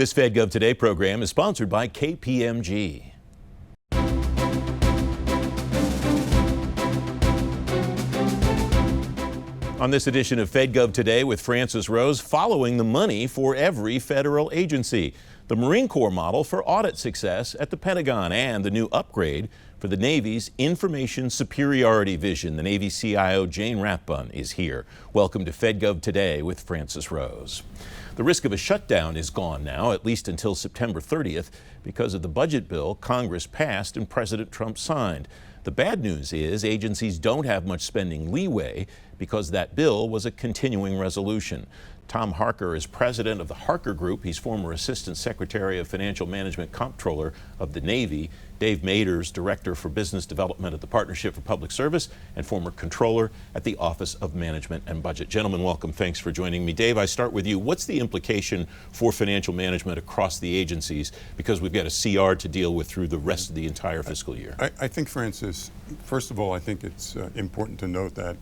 This Fed Gov Today program is sponsored by KPMG. On this edition of Fed Gov Today with Francis Rose, following the money for every federal agency, the Marine Corps model for audit success at the Pentagon, and the new upgrade for the Navy's information superiority vision. The Navy CIO Jane Rathbun is here. Welcome to Fed Gov Today with Francis Rose. The risk of a shutdown is gone now, at least until September 30th, because of the budget bill Congress passed and President Trump signed. The bad news is agencies don't have much spending leeway because that bill was a continuing resolution. Tom Harker is president of the Harker Group. He's former Assistant Secretary of Financial Management Comptroller of the Navy. Dave Maters, Director for Business Development at the Partnership for Public Service and former Controller at the Office of Management and Budget. Gentlemen, welcome. Thanks for joining me. Dave, I start with you. What's the implication for financial management across the agencies? Because we've got a CR to deal with through the rest of the entire fiscal year. I think, Francis, first of all, I think it's important to note that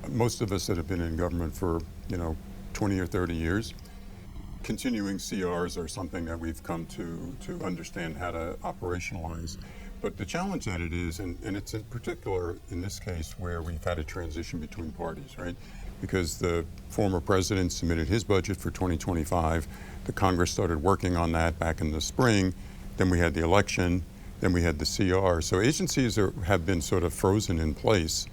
most of us that have been in government for, 20 or 30 years, continuing CRs are something that we've come to understand how to operationalize. But the challenge that it is, and it's in particular in this case where we've had a transition between parties, right? Because the former president submitted his budget for 2025, the Congress started working on that back in the spring, then we had the election, then we had the CR. So agencies have been sort of frozen in place,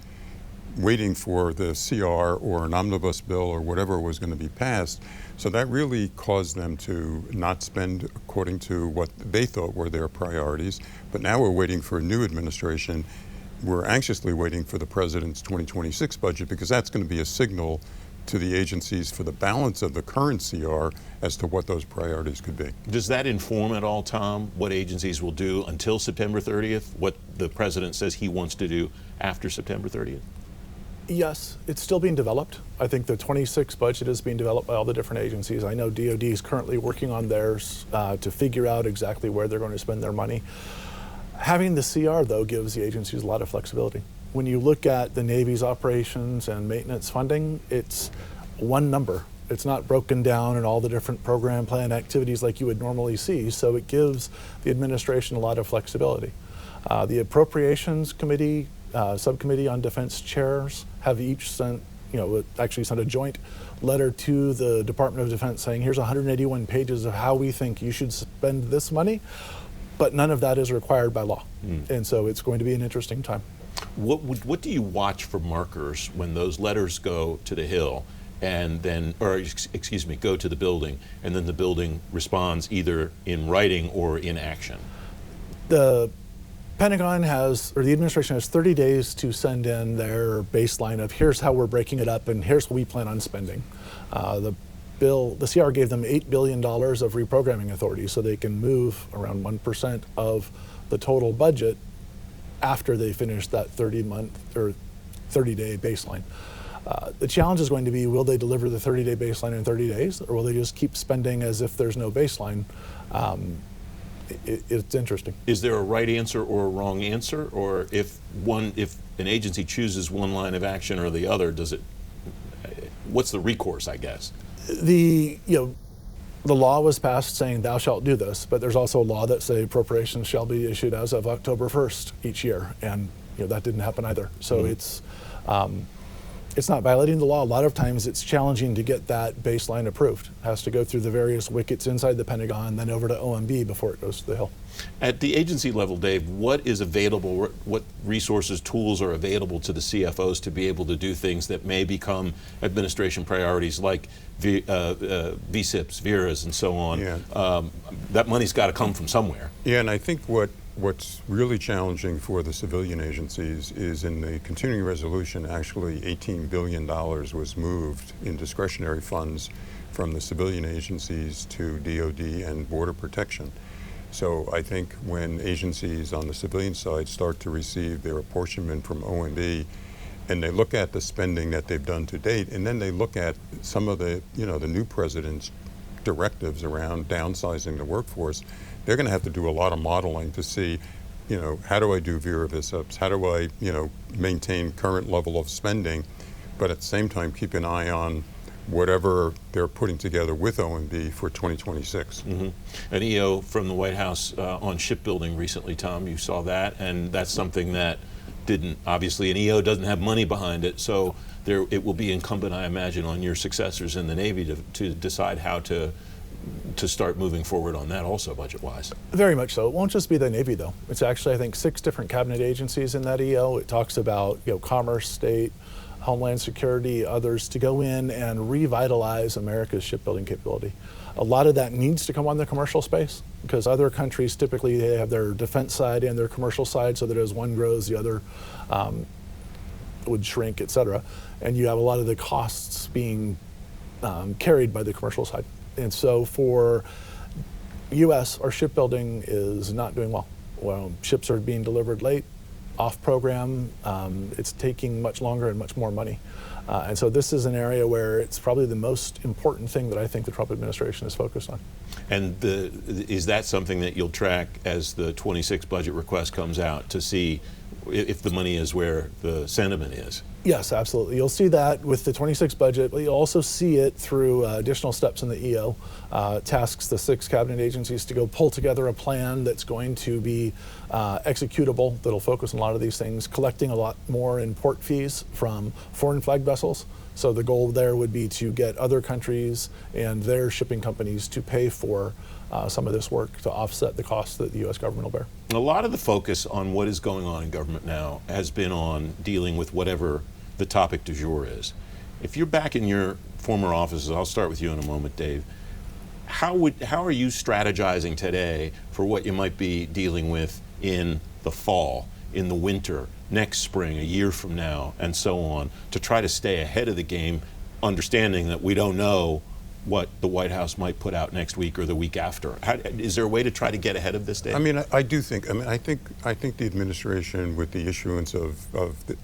waiting for the CR or an omnibus bill or whatever was going to be passed. So that really caused them to not spend according to what they thought were their priorities. But now we're waiting for a new administration. We're anxiously waiting for the president's 2026 budget, because that's going to be a signal to the agencies for the balance of the current CR as to what those priorities could be. Does that inform at all, Tom, what agencies will do until September 30th, what the president says he wants to do after September 30th? Yes, it's still being developed. I think the 26 budget is being developed by all the different agencies. I know DoD is currently working on theirs to figure out exactly where they're going to spend their money. Having the CR, though, gives the agencies a lot of flexibility. When you look at the Navy's operations and maintenance funding, it's one number. It's not broken down in all the different program plan activities like you would normally see, so it gives the administration a lot of flexibility. The Appropriations Committee, Subcommittee on Defense chairs have each sent, actually sent a joint letter to the Department of Defense saying, here's 181 pages of how we think you should spend this money, but none of that is required by law. And so it's going to be an interesting time. What do you watch for markers when those letters go to the Hill and then, or excuse me, go to the building, and then the building responds either in writing or in action? The Pentagon has, or the administration has 30 days to send in their baseline of here's how we're breaking it up and here's what we plan on spending. The CR gave them $8 billion of reprogramming authority, so they can move around 1% of the total budget after they finish that 30-month or 30-day baseline. The challenge is going to be, will they deliver the 30-day baseline in 30 days, or will they just keep spending as if there's no baseline? It's interesting. Is there a right answer or a wrong answer, or if an agency chooses one line of action or the other, what's the recourse, I guess? The law was passed saying thou shalt do this, but there's also a law that say appropriations shall be issued as of October 1st each year, and that didn't happen either. So it's not violating the law. A lot of times it's challenging to get that baseline approved. It has to go through the various wickets inside the Pentagon, then over to OMB before it goes to the Hill. At the agency level, Dave, what is available, what resources, tools are available to the CFOs to be able to do things that may become administration priorities like VSIPs, VERAs, and so on? Yeah. That money's got to come from somewhere. Yeah, and I think what's really challenging for the civilian agencies is in the continuing resolution, actually $18 billion was moved in discretionary funds from the civilian agencies to DoD and Border Protection. So I think when agencies on the civilian side start to receive their apportionment from OMB, and they look at the spending that they've done to date, and then they look at some of the, the new president's directives around downsizing the workforce, they're going to have to do a lot of modeling to see, how do I do VERA VSIPs? How do I, maintain current level of spending, but at the same time keep an eye on whatever they're putting together with OMB for 2026. Mm-hmm. An EO from the White House on shipbuilding recently, Tom, you saw that, and that's something that didn't, obviously an EO doesn't have money behind it, so it will be incumbent, I imagine, on your successors in the Navy to decide how to start moving forward on that also, budget-wise. Very much so. It won't just be the Navy, though. It's actually, I think, 6 different cabinet agencies in that EO. It talks about, commerce, state, Homeland Security, others, to go in and revitalize America's shipbuilding capability. A lot of that needs to come on the commercial space, because other countries typically they have their defense side and their commercial side, so that as one grows, the other would shrink, et cetera. And you have a lot of the costs being carried by the commercial side. And so for U.S., our shipbuilding is not doing well. Well, ships are being delivered late, off program. It's taking much longer and much more money. And so this is an area where it's probably the most important thing that I think the Trump administration is focused on. And is that something that you'll track as the 26 budget request comes out to see if the money is where the sentiment is? Yes, absolutely. You'll see that with the 26 budget, but you'll also see it through additional steps in the EO. Tasks the 6 cabinet agencies to go pull together a plan that's going to be executable, that'll focus on a lot of these things, collecting a lot more in port fees from foreign flag vessels. So the goal there would be to get other countries and their shipping companies to pay for some of this work to offset the costs that the U.S. government will bear. A lot of the focus on what is going on in government now has been on dealing with whatever the topic du jour is. If you're back in your former offices, I'll start with you in a moment, Dave. How are you strategizing today for what you might be dealing with in the fall, in the winter, next spring, a year from now, and so on, to try to stay ahead of the game, understanding that we don't know what the White House might put out next week or the week after? Is there a way to try to get ahead of this, Dave? I mean, I do think. I think the administration, with the issuance of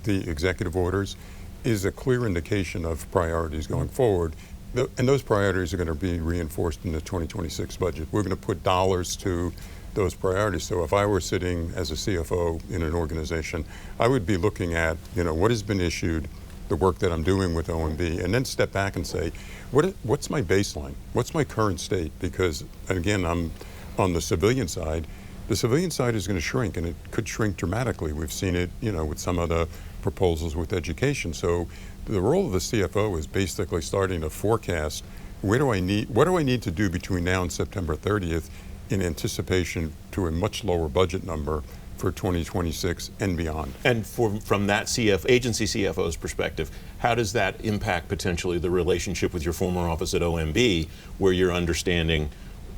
the executive orders, is a clear indication of priorities going forward, and those priorities are going to be reinforced in the 2026 budget. We're going to put dollars to those priorities. So if I were sitting as a CFO in an organization, I would be looking at what has been issued, the work that I'm doing with OMB, and then step back and say, what's my baseline? What's my current state? Because, again, I'm on the civilian side. The civilian side is going to shrink, and it could shrink dramatically. We've seen it, with some of the proposals with education. So the role of the CFO is basically starting to forecast what do I need to do between now and September 30th in anticipation to a much lower budget number for 2026 and beyond. And from that agency CFO's perspective, how does that impact potentially the relationship with your former office at OMB, where you're understanding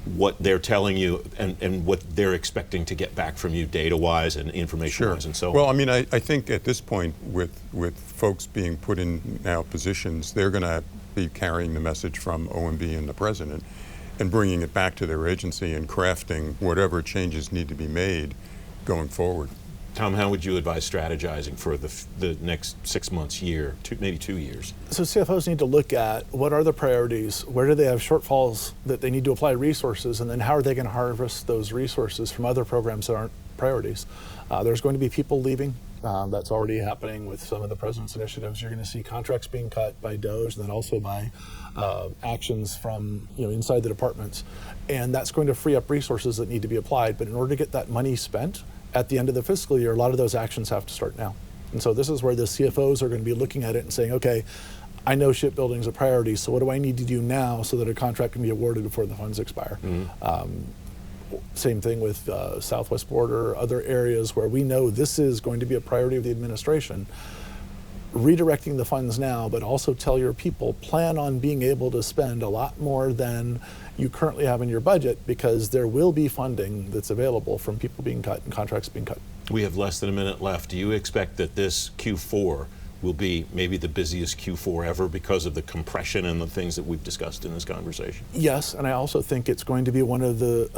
what they're telling you and what they're expecting to get back from you data-wise and information-wise and so on? Well, I mean, I think at this point, with folks being put in now positions, they're going to be carrying the message from OMB and the president and bringing it back to their agency and crafting whatever changes need to be made going forward. Tom, how would you advise strategizing for the next 6 months, year, maybe 2 years? So CFOs need to look at what are the priorities, where do they have shortfalls that they need to apply resources, and then how are they going to harvest those resources from other programs that aren't priorities. There's going to be people leaving. That's already happening with some of the president's initiatives. You're going to see contracts being cut by DOJ and then also by actions from inside the departments. And that's going to free up resources that need to be applied. But in order to get that money spent at the end of the fiscal year, a lot of those actions have to start now. And so this is where the CFOs are going to be looking at it and saying, okay, I know shipbuilding is a priority, so what do I need to do now so that a contract can be awarded before the funds expire? Same thing with Southwest Border, other areas where we know this is going to be a priority of the administration. Redirecting the funds now, but also tell your people, plan on being able to spend a lot more than you currently have in your budget, because there will be funding that's available from people being cut and contracts being cut. We have less than a minute left. Do you expect that this Q4 will be maybe the busiest Q4 ever because of the compression and the things that we've discussed in this conversation? Yes, and I also think it's going to be one of the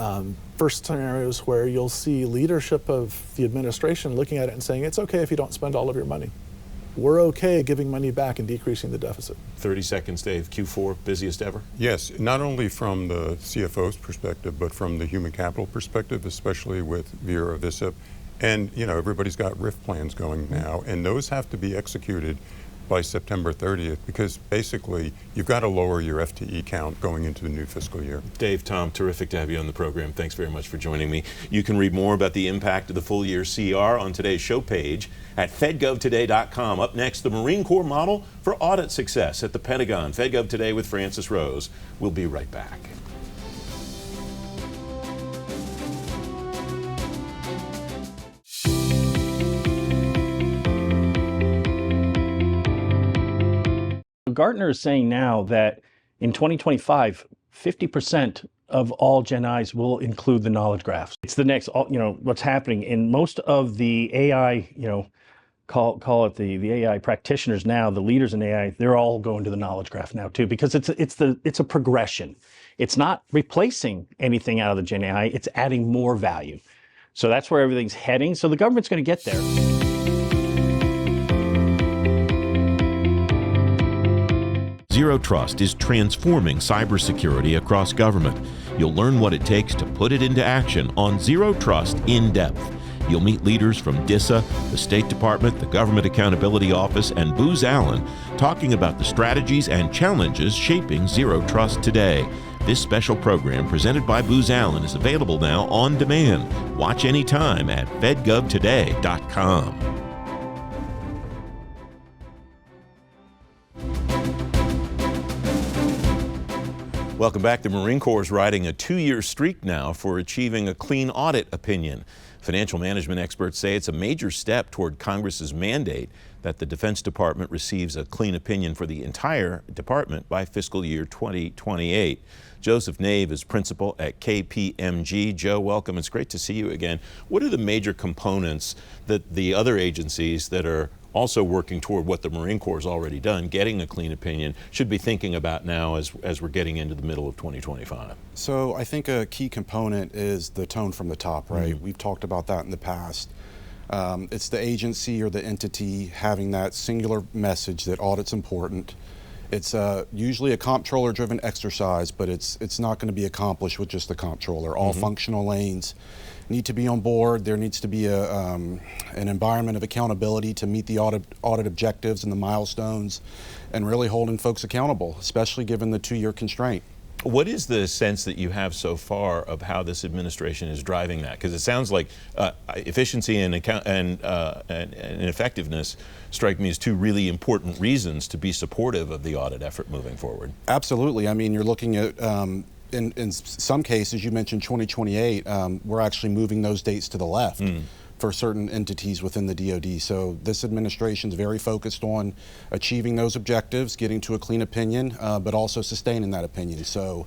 first scenarios where you'll see leadership of the administration looking at it and saying, it's okay if you don't spend all of your money. We're okay giving money back and decreasing the deficit. 30 seconds, Dave. Q4, busiest ever? Yes, not only from the CFO's perspective, but from the human capital perspective, especially with Vera Visip. And everybody's got RIF plans going now, and those have to be executed by September 30th, because basically you've got to lower your FTE count going into the new fiscal year. Dave, Tom, terrific to have you on the program. Thanks very much for joining me. You can read more about the impact of the full year CR on today's show page at fedgovtoday.com. Up next, the Marine Corps model for audit success at the Pentagon. Fed Gov Today with Francis Rose. We'll be right back. Gartner is saying now that in 2025, 50% of all Gen Is will include the knowledge graphs. It's the next, what's happening in most of the AI, call it the AI practitioners now, the leaders in AI, they're all going to the knowledge graph now too, because it's a progression. It's not replacing anything out of the Gen AI, it's adding more value. So that's where everything's heading. So the government's going to get there. Zero Trust is transforming cybersecurity across government. You'll learn what it takes to put it into action on Zero Trust in depth. You'll meet leaders from DISA, the State Department, the Government Accountability Office, and Booz Allen talking about the strategies and challenges shaping Zero Trust today. This special program presented by Booz Allen is available now on demand. Watch anytime at fedgovtoday.com. Welcome back. The Marine Corps is riding a 2-year streak now for achieving a clean audit opinion. Financial management experts say it's a major step toward Congress's mandate that the Defense Department receives a clean opinion for the entire department by fiscal year 2028. Joseph Nave is principal at KPMG. Joe, welcome. It's great to see you again. What are the major components that the other agencies that are also working toward what the Marine Corps has already done, getting a clean opinion, should be thinking about now as we're getting into the middle of 2025? So I think a key component is the tone from the top, right? We've talked about that in the past. It's the agency or the entity having that singular message that audit's important. It's usually a comptroller-driven exercise, but it's not going to be accomplished with just the comptroller. All functional lanes need to be on board. There needs to be an environment of accountability to meet the audit objectives and the milestones, and really holding folks accountable, especially given the 2-year constraint. What is the sense that you have so far of how this administration is driving that? Because it sounds like efficiency and effectiveness strike me as two really important reasons to be supportive of the audit effort moving forward. Absolutely. I mean, you're looking at in some cases, you mentioned 2028, we're actually moving those dates to the left for certain entities within the DoD. So this administration is very focused on achieving those objectives, getting to a clean opinion, but also sustaining that opinion. So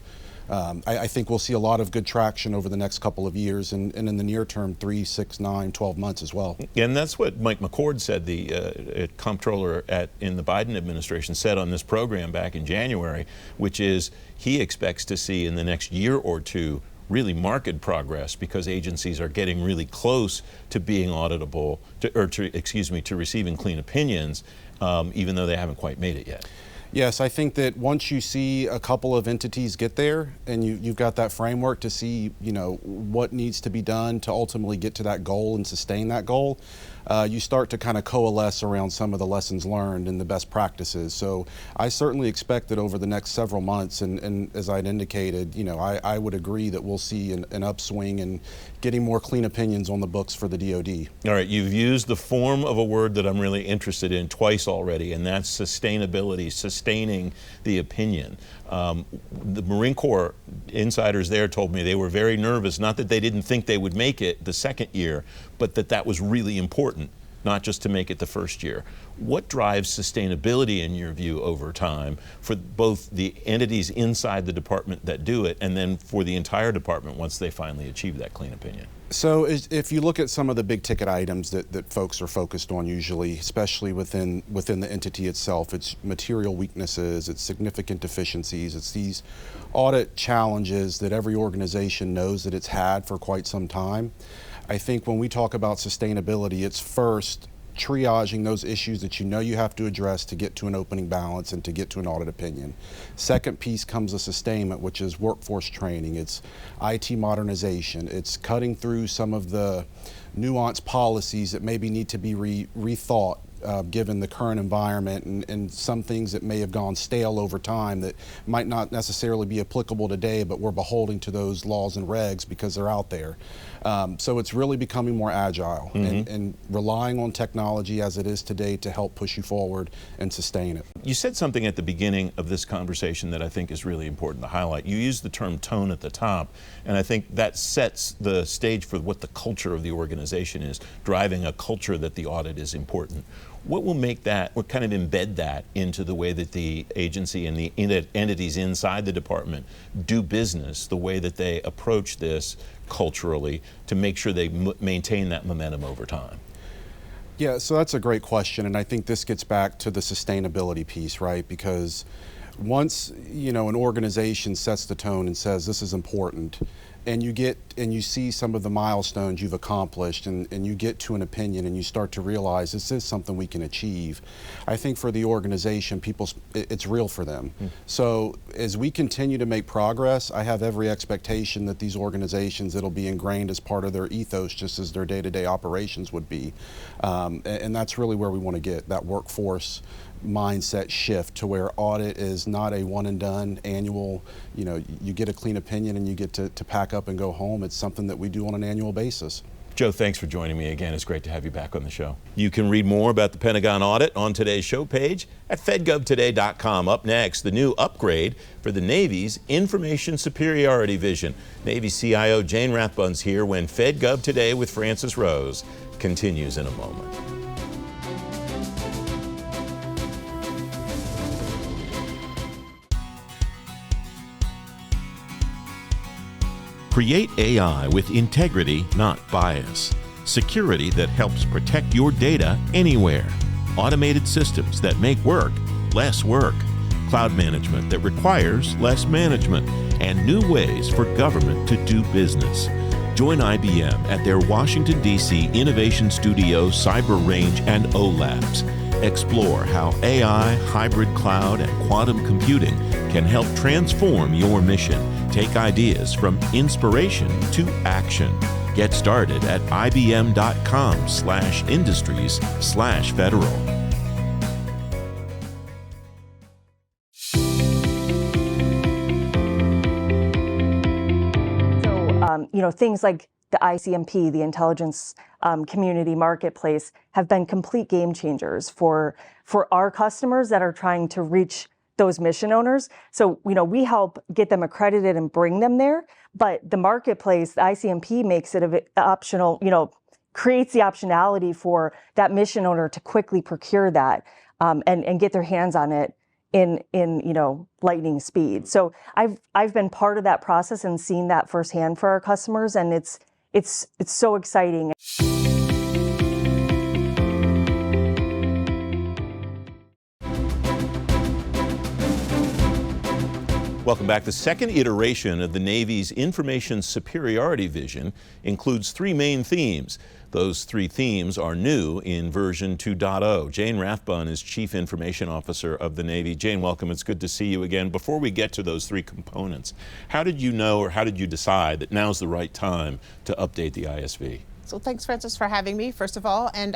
I think we'll see a lot of good traction over the next couple of years, and in the near term, 3, 6, 9, 12 months as well. And that's what Mike McCord said, the comptroller in the Biden administration, said on this program back in January, which is he expects to see in the next year or two really marked progress because agencies are getting really close to being auditable, to receiving clean opinions, even though they haven't quite made it yet. Yes, I think that once you see a couple of entities get there and you've got that framework to see, what needs to be done to ultimately get to that goal and sustain that goal, you start to kind of coalesce around some of the lessons learned and the best practices. So I certainly expect that over the next several months, and as I'd indicated, I would agree that we'll see an upswing in getting more clean opinions on the books for the DoD. All right, you've used the form of a word that I'm really interested in twice already, and that's sustainability, sustaining the opinion. The Marine Corps insiders there told me they were very nervous, not that they didn't think they would make it the second year, but that was really important, not just to make it the first year. What drives sustainability in your view over time for both the entities inside the department that do it and then for the entire department once they finally achieve that clean opinion? So if you look at some of the big ticket items that folks are focused on usually, especially within the entity itself, it's material weaknesses, it's significant deficiencies, it's these audit challenges that every organization knows that it's had for quite some time. I think when we talk about sustainability, it's first triaging those issues that you have to address to get to an opening balance and to get to an audit opinion. Second piece comes a sustainment, which is workforce training, it's IT modernization, it's cutting through some of the nuanced policies that maybe need to be rethought given the current environment and some things that may have gone stale over time that might not necessarily be applicable today, but we're beholden to those laws and regs because they're out there. So it's really becoming more agile and relying on technology as it is today to help push you forward and sustain it. You said something at the beginning of this conversation that I think is really important to highlight. You used the term tone at the top, and I think that sets the stage for what the culture of the organization is, driving a culture that the audit is important. What will make that, what kind of embed that into the way that the agency and the entities inside the department do business, the way that they approach this culturally to make sure they maintain that momentum over time? Yeah, so that's a great question, and I think this gets back to the sustainability piece, right? Because once, you know, an organization sets the tone and says this is important, and you see some of the milestones you've accomplished, and you get to an opinion and you start to realize this is something we can achieve. I think for the organization, it's real for them. So as we continue to make progress, I have every expectation that these organizations, it'll be ingrained as part of their ethos, just as their day-to-day operations would be. And that's really where we want to get, that workforce mindset shift to where audit is not a one and done annual, you know, you get a clean opinion and you get to pack up and go home. It's something that we do on an annual basis. Joe, thanks for joining me again. It's great to have you back on the show. You can read more about the Pentagon audit on today's show page at fedgovtoday.com. Up next, the new upgrade for the Navy's information superiority vision. Navy CIO Jane Rathbun's here when Fed Gov Today with Francis Rose continues in a moment. Create AI with integrity, not bias. Security that helps protect your data anywhere. Automated systems that make work less work. Cloud management that requires less management. And new ways for government to do business. Join IBM at their Washington, D.C. Innovation Studio, Cyber Range, and O-Labs. Explore how AI, hybrid cloud, and quantum computing can help transform your mission. Take ideas from inspiration to action. Get started at ibm.com/industries/federal. You know, things like the ICMP, the intelligence community marketplace, have been complete game changers for our customers that are trying to reach those mission owners. So, you know, we help get them accredited and bring them there, but the marketplace, the ICMP, makes it optional, you know, creates the optionality for that mission owner to quickly procure that and get their hands on it in you know, lightning speed. So I've been part of that process and seen that firsthand for our customers, and it's so exciting. Welcome back. The second iteration of the Navy's information superiority vision includes three main themes. Those three themes are new in version 2.0. Jane Rathbun is Chief Information Officer of the Navy. Jane, welcome. It's good to see you again. Before we get to those three components, how did you know, or how did you decide that now's the right time to update the ISV? So thanks, Francis, for having me, first of all. And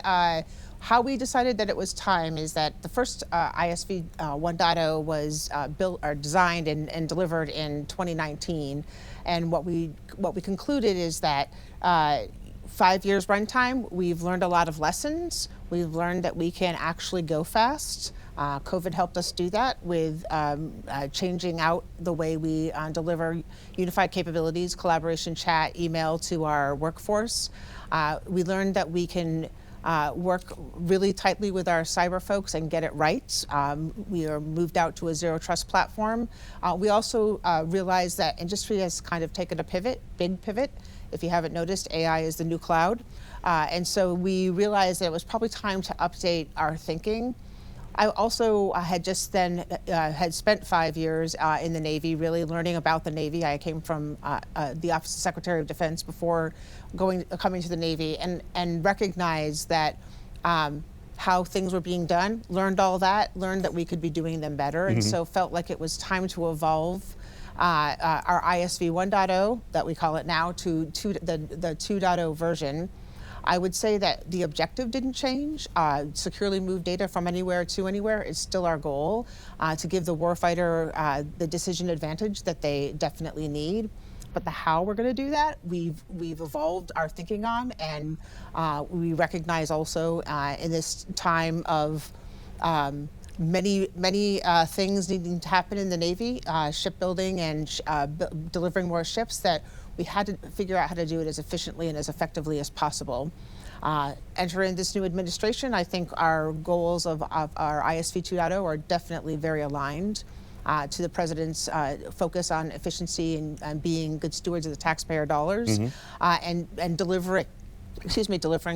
how we decided that it was time is that the first ISV 1.0 was built or designed and delivered in 2019. And what we concluded is that 5 years runtime, we've learned a lot of lessons. We've learned that we can actually go fast. COVID helped us do that with changing out the way we deliver unified capabilities, collaboration, chat, email to our workforce. We learned that we can work really tightly with our cyber folks and get it right. We are moved out to a zero trust platform. We also realized that industry has kind of taken a pivot, big pivot. If you haven't noticed, AI is the new cloud. And so we realized that it was probably time to update our thinking. I also had just then had spent 5 years in the Navy, really learning about the Navy. I came from the Office of Secretary of Defense before coming to the Navy, and recognized that how things were being done, learned all that, learned that we could be doing them better, and so felt like it was time to evolve our ISV 1.0, that we call it now, to the 2.0 version. I would say that the objective didn't change. Securely move data from anywhere to anywhere is still our goal, to give the warfighter the decision advantage that they definitely need. But the how we're going to do that, we've evolved our thinking on, and we recognize also in this time of many things needing to happen in the Navy, shipbuilding and delivering more ships, that we had to figure out how to do it as efficiently and as effectively as possible. Entering this new administration, I think our goals of our ISV 2.0 are definitely very aligned to the president's focus on efficiency and being good stewards of the taxpayer dollars, and delivering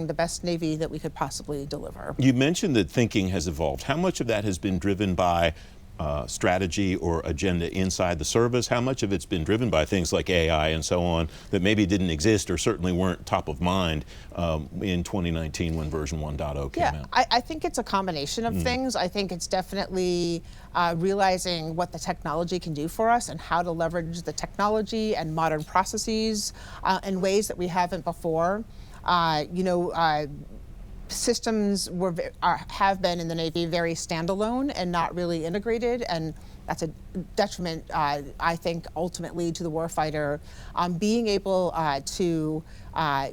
the best Navy that we could possibly deliver. You mentioned that thinking has evolved. How much of that has been driven by strategy or agenda inside the service? How much of it's been driven by things like AI and so on that maybe didn't exist or certainly weren't top of mind in 2019 when version 1.0 came out? I think it's a combination of things. I think it's definitely realizing what the technology can do for us and how to leverage the technology and modern processes in ways that we haven't before. Systems have been in the Navy very standalone and not really integrated, and that's a detriment, I think, ultimately to the warfighter. Being able to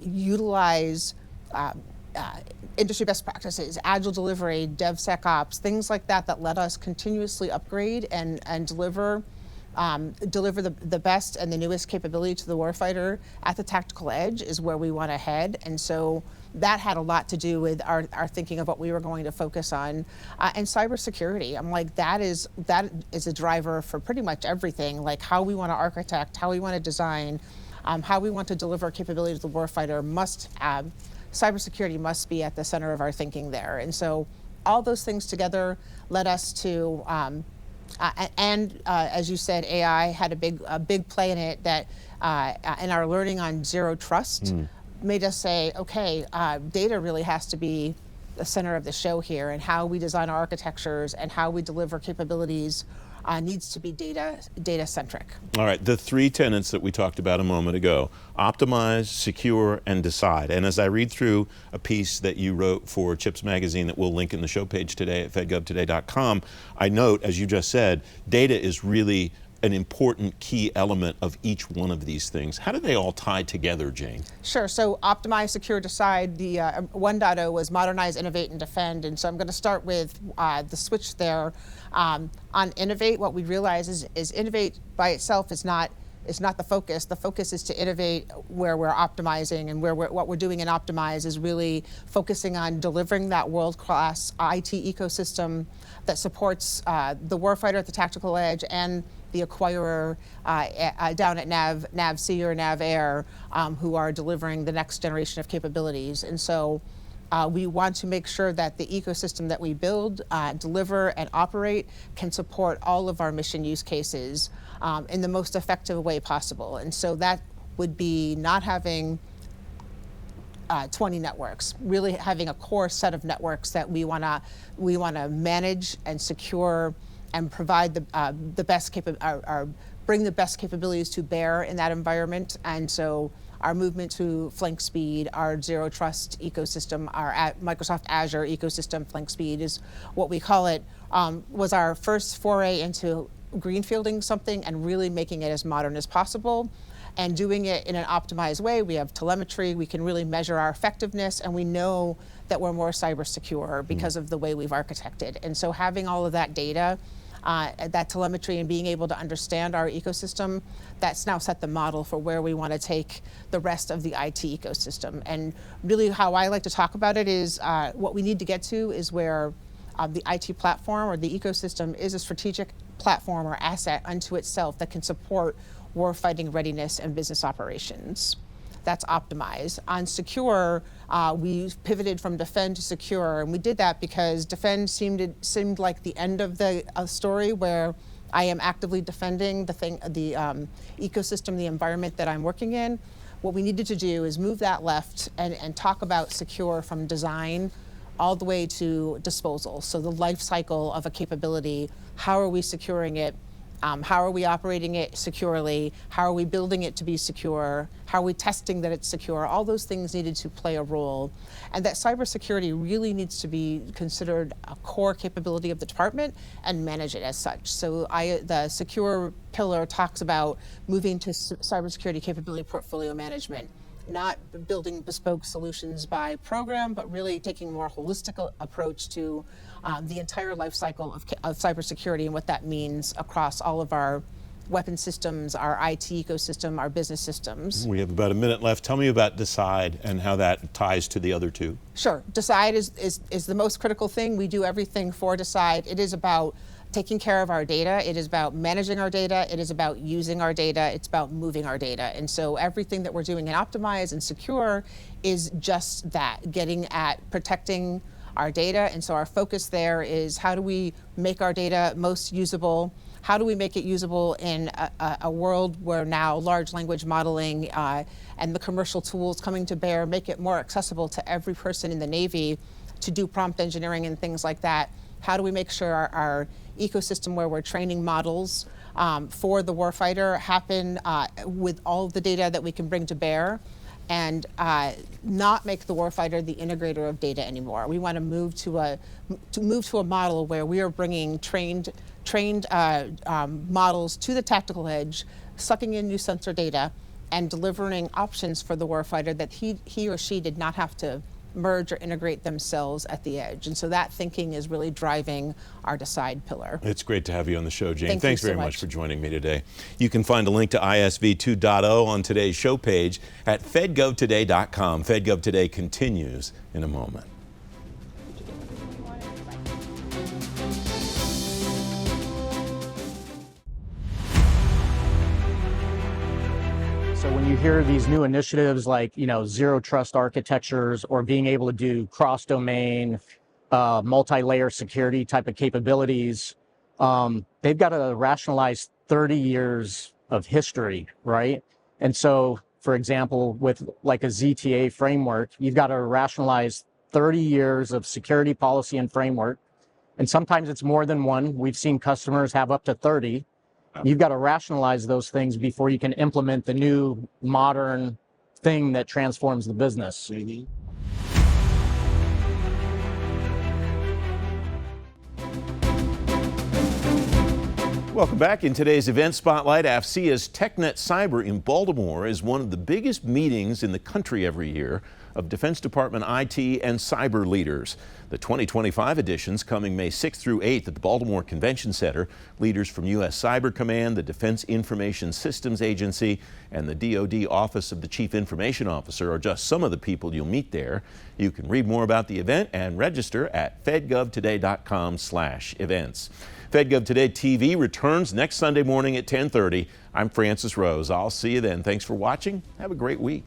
utilize industry best practices, agile delivery, DevSecOps, things like that let us continuously upgrade and deliver the best and the newest capability to the warfighter at the tactical edge is where we want to head. And so that had a lot to do with our thinking of what we were going to focus on. And cybersecurity, I'm like, that is a driver for pretty much everything, like how we want to architect, how we want to design, how we want to deliver capability to the warfighter cybersecurity must be at the center of our thinking there. And so all those things together led us to, as you said, AI had a big play in it, that in our learning on zero trust made us say, okay, data really has to be the center of the show here, and how we design our architectures and how we deliver capabilities needs to be data-centric. All right, the three tenets that we talked about a moment ago: optimize, secure, and decide. And as I read through a piece that you wrote for CHIPS Magazine that we'll link in the show page today at fedgovtoday.com, I note, as you just said, data is really an important key element of each one of these things. How do they all tie together, Jane? Sure. So optimize, secure, decide. The 1.0 was modernize, innovate, and defend. And so I'm going to start with the switch there. On innovate, what we realize is innovate by itself is not the focus. The focus is to innovate where we're optimizing, and what we're doing in optimize is really focusing on delivering that world-class IT ecosystem that supports the warfighter at the tactical edge and the acquirer down at Nav Sea or Nav Air, who are delivering the next generation of capabilities. And so we want to make sure that the ecosystem that we build, deliver, and operate can support all of our mission use cases in the most effective way possible. And so that would be not having 20 networks, really having a core set of networks that we want to manage and secure and provide the best bring the best capabilities to bear in that environment. And so our movement to Flink Speed, our zero trust ecosystem, our Microsoft Azure ecosystem, Flink Speed is what we call it, was our first foray into greenfielding something and really making it as modern as possible, and doing it in an optimized way. We have telemetry, we can really measure our effectiveness, and we know that we're more cyber secure because of the way we've architected. And so having all of that data, that telemetry, and being able to understand our ecosystem, that's now set the model for where we want to take the rest of the IT ecosystem. And really how I like to talk about it is what we need to get to is where the IT platform or the ecosystem is a strategic platform or asset unto itself that can support warfighting readiness and business operations. That's optimized. On secure, we pivoted from defend to secure, and we did that because defend seemed like the end of the story, where I am actively defending the ecosystem, the environment that I'm working in. What we needed to do is move that left and talk about secure from design all the way to disposal. So the life cycle of a capability, how are we securing it How are we operating it securely? How are we building it to be secure? How are we testing that it's secure? All those things needed to play a role. And that cybersecurity really needs to be considered a core capability of the department and manage it as such. So the secure pillar talks about moving to cybersecurity capability portfolio management, not building bespoke solutions by program, but really taking a more holistic approach to the entire life cycle of cybersecurity and what that means across all of our weapon systems, our IT ecosystem, our business systems. We have about a minute left. Tell me about Decide and how that ties to the other two. Sure. Decide is the most critical thing. We do everything for Decide. It is about taking care of our data. It is about managing our data. It is about using our data. It's about moving our data. And so everything that we're doing in Optimize and Secure is just that, getting at protecting our data. And so our focus there is how do we make our data most usable? How do we make it usable in a world where now large language modeling and the commercial tools coming to bear make it more accessible to every person in the Navy to do prompt engineering and things like that? How do we make sure our ecosystem where we're training models for the warfighter happen with all of the data that we can bring to bear, and not make the warfighter the integrator of data anymore? We want to move to a model where we are bringing trained models to the tactical edge, sucking in new sensor data, and delivering options for the warfighter that he or she did not have to merge or integrate themselves at the edge. And so that thinking is really driving our Decide pillar. It's great to have you on the show, Jane. Thanks very so much for joining me today. You can find a link to ISV 2.0 on today's show page at fedgovtoday.com. FedGov Today continues in a moment. So when you hear these new initiatives like, zero trust architectures or being able to do cross-domain, multi-layer security type of capabilities, they've got to rationalize 30 years of history, right? And so, for example, with like a ZTA framework, you've got to rationalize 30 years of security policy and framework. And sometimes it's more than one. We've seen customers have up to 30. You've got to rationalize those things before you can implement the new modern thing that transforms the business. Welcome back. In today's event spotlight, AFCEA's TechNet Cyber in Baltimore is one of the biggest meetings in the country every year of Defense Department IT and cyber leaders. The 2025 edition's coming May 6th through 8th at the Baltimore Convention Center. Leaders from U.S. Cyber Command, the Defense Information Systems Agency, and the DoD Office of the Chief Information Officer are just some of the people you'll meet there. You can read more about the event and register at fedgovtoday.com/events. FedGov Today TV returns next Sunday morning at 10:30. I'm Francis Rose. I'll see you then. Thanks for watching. Have a great week.